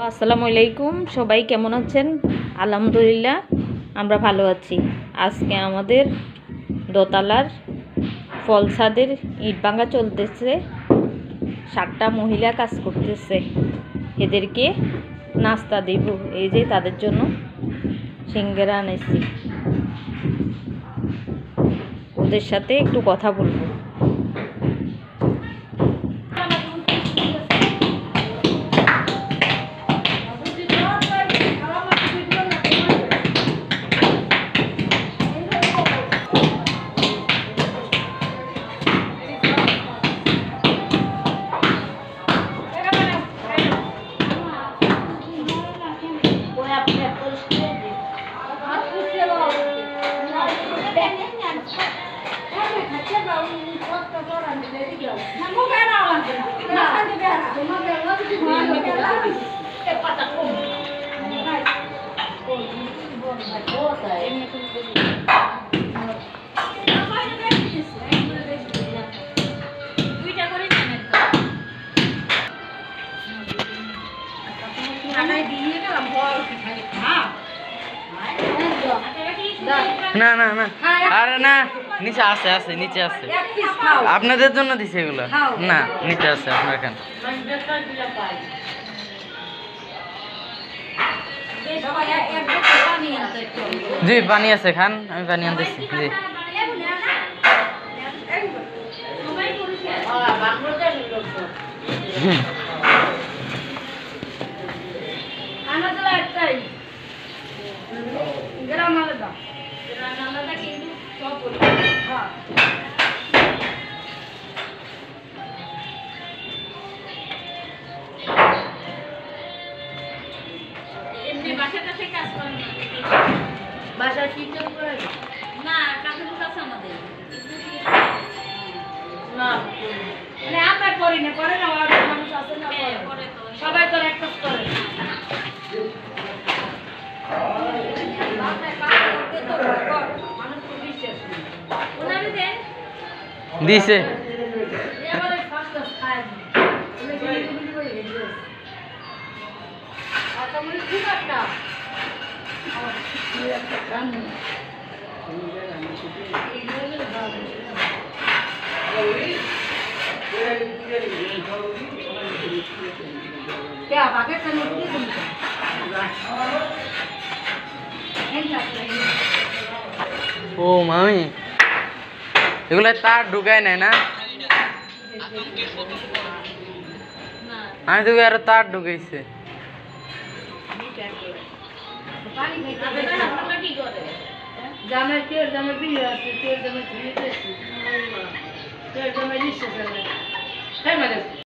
আসসালামু আলাইকুম, সবাই কেমন আছেন? আলহামদুলিল্লাহ আমরা ভালো আছি। আজকে আমাদের দোতলার ফল ছাদের ইট ভাঙা চলতেছে। 7টা মহিলা কাজ করতেছে, এদেরকে নাস্তা দেব। এই যে তাদের জন্য সিঙ্গারা আনেছি, ওদের সাথে একটু কথা বলবো। না না না, আরে না, নিচে আছে আছে নিচে আছে, আপনাদের জন্য দিছে এগুলো। না, নিচে আছে আপনার এখানে। জি, পানি আছে, খান, আমি পানি আনতেছি। জি, সবাই তো একটা করে দিছে। ও মামি, এগুলো তার ঢুকায় নাই না? আমি তো আরো তার ঢুকাইছে। জামাই